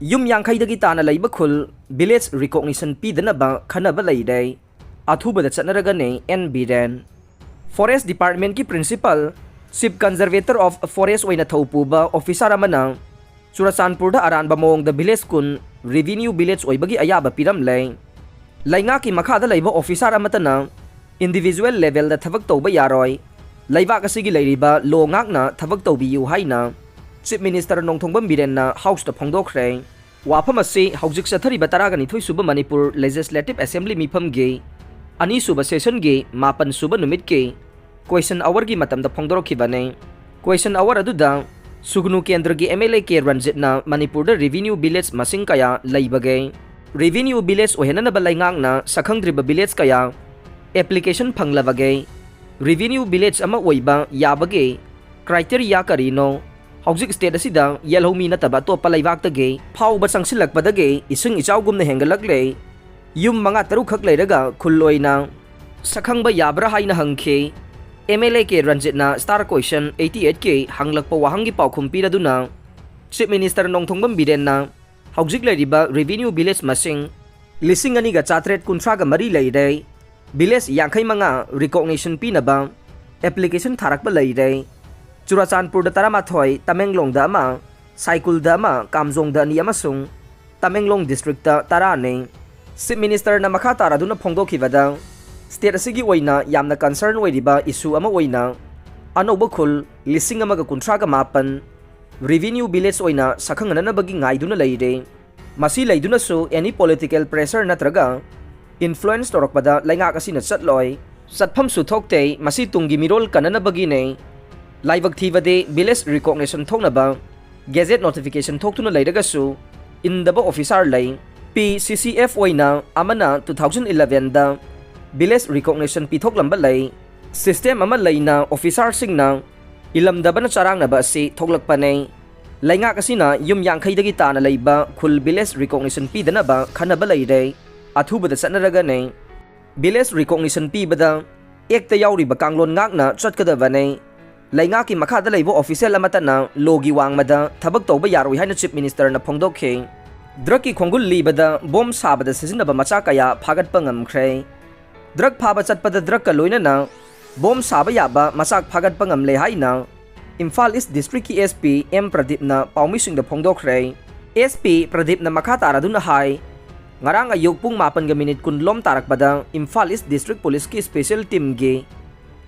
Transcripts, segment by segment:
Yum Yankhaidagi Tana Leiba Khul, village recognition Pidanaba, Kanaba Leire, Athubada Chatnaragani, and Bidan. Forest Department ki Principal, Chief Conservator of Forest Waina Thaupuba, Officer Amana, Surasanpur da Aran Bamong the village kun, Revenue village Oibagi Ayaba Piram Lay. Lainga ki Makada Leiba Officer Amatana, individual level the Tavak Toba Yaroy, Leiba Kasigi Leiriba, Lo Ngakna, Tavak Tobi Yu Haina, Chief Minister Nong Tongbam Bidan na House the Pongdokre, Wapamasi, Housik Satari Bataragani Tui Suba Manipur Legislative Assembly Mipam Gay, Ani Suba Session Gay, Mapan Suba Numit Gay, Question Hour Gi Matam the Pongdoro Kibane, Question Hour Aduda, Sugnu Kendra Gi MLA K Ranjit na Manipur the Revenue Village Masing Kaya, Leiba Gay, Revenue Village Ohena Balangang na Sakang Driba Village Kaya, Application Panglavagay, Revenue Village Ama Oiba, Yabagay, Criteria Karino, Housik State asida yellow mi nataba to palaybak tagay, pau basang silak padagay, isang isawgum na hengalaglay, yung mga tarukak layraga kuloy na, sakang ba yabra hay na hangke, MLA K Ranjit na star question 88K hanglag pa wahangi pau kumpira duna, Chief Minister Nong Tongbam Bidan na, Housik layriba Revenue Village Masing, lising aniga chatret kuntraga mari layday, Village yangkay mga recognition pinaba, application tarak ba layday, Churasanpur da Taramathoy, Tamenglong da ama, Saikul da ama, Kamzong da ni amasung, Tamenglong District da Tarane, Chief Minister na makatara dun na Pongdokivada, State asigi wayna yamna concern way diba isu ama wayna, ano ba Khul, lising nga magakontraga mapan, Revenue Village wayna sakang na nabagi ngay dun na Leire, masilay dun na so any political pressure na traga, influence torok pada lay nga kasi na satloy, satpam sutokte masitong gimirol ka na nabagi ne, Live activity village recognition thok na ba gazette notification thok tu na Leire su in the officer lay PCCF na amana 2011 da village recognition pithok lamba lay system ama lay na officer sing na ilam da ba na charang na ba si thoklak panay lay nga kasi na yum yangkhay dagi Tana Leiba Khul village recognition pi da na ba khana ba Leire Athubada Chatnaragani village recognition pi ba da ekta yawri ba kanglon ngak na chat kada ba nay Lainga ki makada Leiba official amata na logi wang mada thabag tawba yaroi haina Chief Minister na Pongdokhe drug ki khongul libada bom sabada sizinaba macha kaya phagat pangamkhre drug phaba chatpada drug ka loina na bom saba yaba masak phagat pangamle haina Imphal East District ki SP M Pradip na paumising da Pongdokre SP Pradip na makatara dun na hai ngarang ayog pung mapan ga minute kun lom tarak pada Imphal East District Police ki special team ge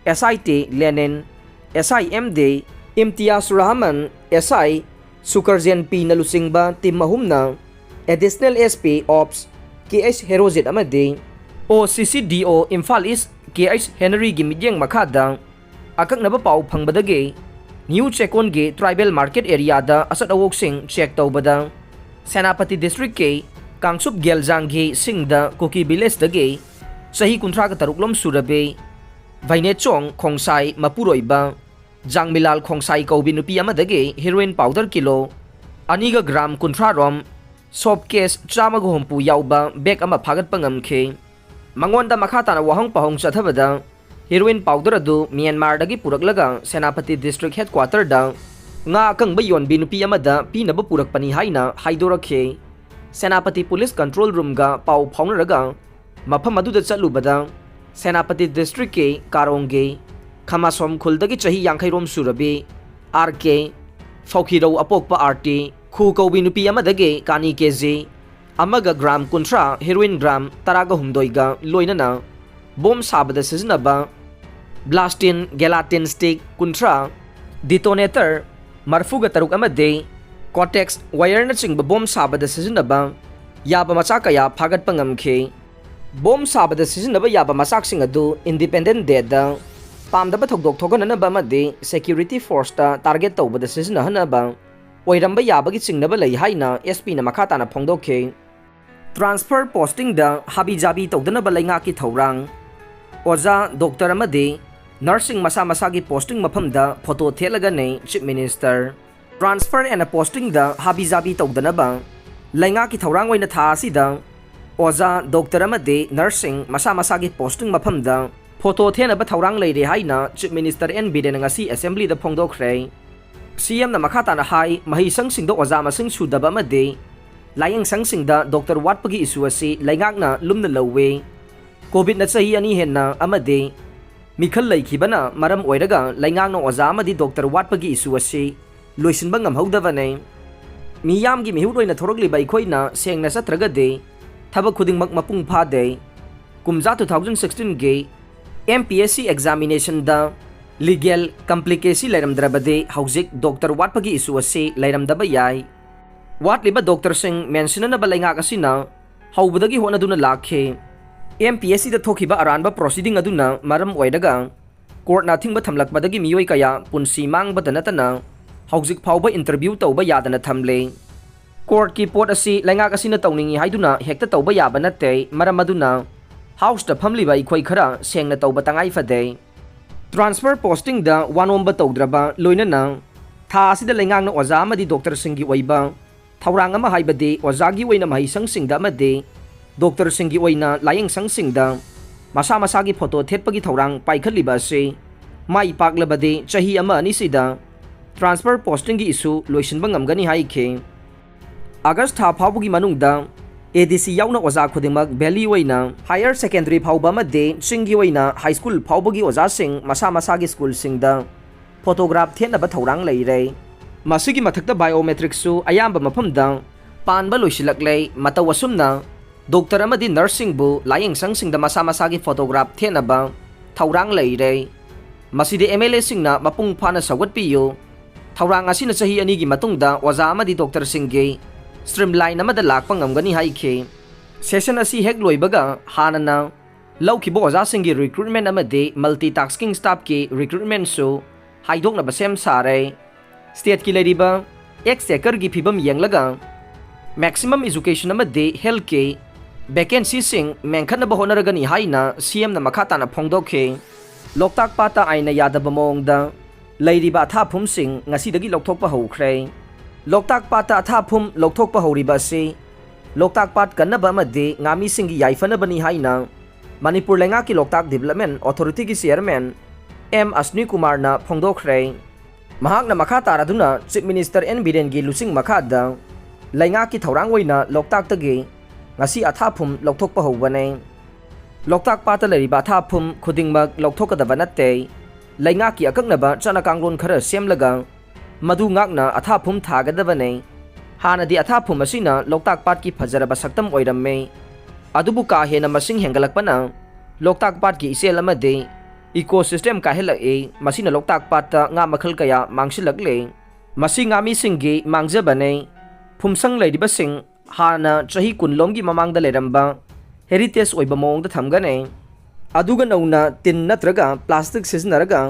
SIT Lenin SIMD, Imtiaz Rahman, SI, Sukarjan P. Nalusingba, Tim Mahumna, Additional SP Ops, KH Herozit Amade, o CCDO Imphal East, KH Henry Gimidyang Makada, akak nabapaw pangbadage, New Chekon Ge Tribal Market Area da asat awoksing check taw bada, Senapati District K, Kangsup Gelzang Ge Singda Koki Biles Dage, Sahi Kuntraga Taruklom Surabe, Vainechong Khongsai Mapuroy ba, Jang Milal Khongsai Kaubi nupi amadage heroin powder kilo, Aniga gram kuntrarom, soap case chamaguhumpu yauba bag ama phagat pangamkhe, Mangonda makata na wahang pahong chathabada, heroin powder adu Myanmar dagi puraklaga Senapati District Headquarter da, nga kang bayon binupi amada pinaba purak panihay na haidorakhe, Senapati Police Control Room ga pau phongraga, mapamaduda chatlubada, Senapati District ke Karongge, Kamasom Khuldagi chahi yangkhay rom surabi, RK, Faukiraw apokpa RT, Khu Kaubi nupi amadage Kani KZ, Amaga gram kuntra heroin gram taraga humdoiga loina na, bom sabada sizinaba, Blastin Gelatin stick kuntra, detonator, Marfuga taruk amade, Cortex wire na ching bom sabada sizinaba, Yaba machakaya phagat pangamkhe, Bom sabada sizinaba yaba masak sing adu independent deda, Pamdaba thokdok thoganana ba made security force ta target tawbada sizinahana ba oiramba yabagi chingnaba lay haina SP na makata na Pongdokhe transfer posting da habi jabi tawdana ba lay nga ki thorang oja doctor amade nursing masa masagi posting maphamda photo thelaga nei Chief Minister transfer and posting da habi jabi tawdana ba lay nga ki thorang oina tha asida oja doctor amade nursing masa masagi posting maphamda photo thena ba thaurang Leire haina Chief Minister N Bidan ngasi assembly da Pongdokre CM na makata na hai mahisang singdo oza masing sudaba made layengsangsingda doctor watpagi isu asi laingakna lumna lawwe covid na sahi ani henna amade mikhal laikhibana maram oiraga laingakna oza amadi doctor watpagi isu asi loisinba ngamhaudabane miyamgi mihuroina thorokliba ikhoina sengna satragade thabak khudingmak mapung phade kumja 2016 ge MPSC examination da legal complication lairamdrabade hauzik doctor watpagi isu asi lairamdaba yai watliba doctor sing mentionanaba laingak asina haubadagi honaduna lakhe MPSC da thokiba aranba proceeding aduna maram oidaga court na thingba thamlakbadagi miyoi kaya punsi mangbada natana hauzik phauba interview tawba yadana thamle court ki pot asi laingak asina tawningi haiduna hekta tawba yaba natte maram aduna house da phamliba ikhoi khara sengna tawba tangai fade transfer posting da wanomba tawdraba loinana tha asida laingak na oza amadi doctor singi oiba thawrang ama haibade ozagi oina mahisangsinda amade doctor singi oina layengsangsingda masa masagi photo thetpagi thawrang paikhatliba ase mai paklabade chahi ama ani sida transfer posting gi isu loisinba ngamgani haike august tha phawbugi manungda ADC yauna oza khudingmak valley oina higher secondary phawba amade singi oina high school phawbugi oza sing masa masagi school singda photograph thenaba thawrang leire masigi mathakta biometrics su ayamba mafamda panba loisilakle matawasumna doctor amadi nursing bu layengsangsingda masa masagi photograph thenaba thawrang leire masidi MLA singna mapung phana sawatpiyo thawrang asina chahi ani gi matungda oza amadi doctor singge streamline amada lakpa ngamgani haike session asi hek loibaga hanana laukibo oza singgi recruitment amade multitasking staff ki recruitment su haidokna basem sare state ki leriba exchequer gi phibam yenglaga maximum education amade health ke vacancy sing mengkhana bahonaragani haina CM na makhata na phongdokhe loktak pata aina yadaba mongda leiriba athapum sing ngasi dagi lokthokpa haukhre loktak pata athapum lokthokpa hauriba se loktak pat kanaba amade ngami singi yaifana bani haina manipur lenga ki loktak development authority ki chairman M Asni Kumar na phongdokhre mahak na makha taraduna chief minister N Biren gi lusing makhada lainga ki thawrang oina loktak tagi ngasi athapum lokthokpa hobane loktak pata leriba athapum khudingmak lokthokadaba natte lainga ki akaknaba chanakanglon khara semlaga madu ngakna athapum thagadabane hanadi athapum asina loktak pat ki phajaraba saktam oiramme adubu ka hena masing hengalakpana loktak pat ki isel amade ecosystem ka hela e masina loktak pata nga makhal kaya mangsilakle masi ngami singgi mangjabane phumsang leidiba sing hana chahi kunlom gi mamangda leramba heritage oiba mongda thamgane aduga nauna tin natraga plastic siznaraga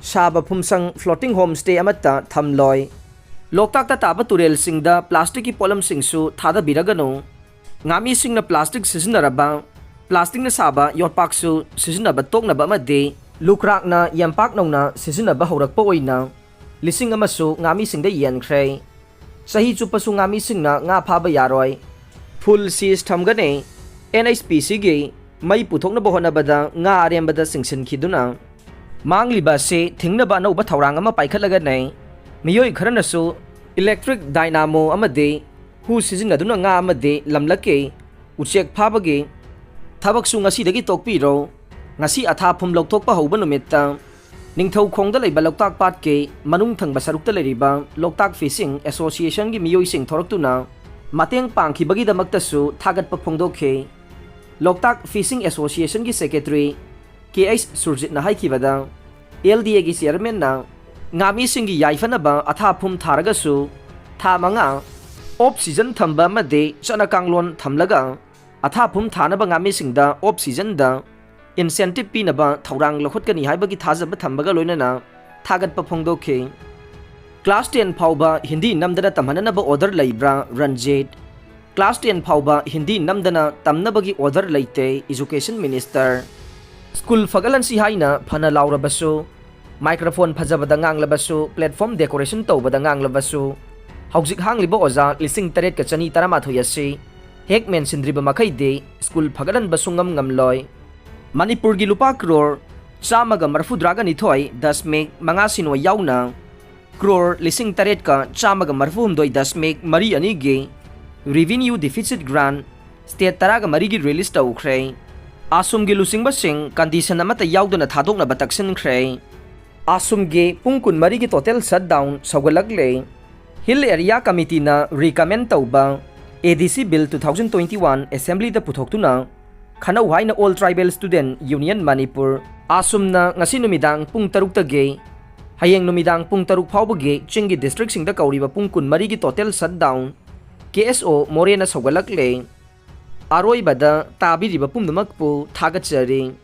saba phumsang floating homestay amata thamloi loktak ta taba turel singda plastic ki polam singsu thada biragano ngami singna plastic siznaraba plastic na saba yotpaksu siznaba toknaba amade lukrakna yampak nongna sizinaba haurakpa oina lising amasu ngami singda yankre sahi chupasu ngami singna nga phaba yaroi full seas thamgane NHPC ge mai puthokna bohonabada nga arembada singsin khiduna mangliba se thingnaba no ba thawrang ama paikhatlaga nei miyoi kharanasu electric dynamo amade hu sizinaduna nga amade lamlake uchek phabage thabak su ngasi dagi tokpiro ngasi athapum lokthokpa hauba numita ningthau khongda leiba loktak pat ke manung thangba sarukta leriba loktak fishing association gi miyoi sing thoraktuna mateng pangkhibagi damakta su thagatpa phongdokhe loktak fishing association gi secretary KH Surjit na haikibada LDA gi chairman na ngami singi yaifanaba athapum tharaga su tha manga off season thamba made chanakanglon thamlaga athapum thanaba ngami singda off season da incentive pinaba thawrang lokhotkani haibagi thajaba thambaga loinana thagatpa phongdokhe class 10 phauba hindi namdana tamhananaba order leibra Ranjit class 10 phauba hindi namdana tamnabagi order leite education minister school fagalan si haina phana laurabasu microphone phajabada nganglabasu platform decoration tawbada nganglabasu hauzik hangliba oza lising taret ka chani taramathoi ase hek men sindriba makhaide school phagalan basungam ngamloi Manipur gi lupa crore chamaga marfudraga nithoi 10.5 yauna crore lising taret ka chamaga marfum doi 10.2 ge revenue deficit grant state taraga marigi release tawkhre asum gi lusingbasing condition amata yauduna thadokna bataksin khre asum ge pungkun marigi total shutdown sawgalagle hill area committee na recommend tawba ADC bill 2021 assembly da puthoktuna khanau haina all tribal student union manipur asum na ngasi numidang pung taruk tage hayeng numidang pung taruk phawbage chingi district singda kauriba pungkun marigi total shutdown KSO Morena Sogalakle Aroi Bada Tabiri Bapum the Makpu Tagachari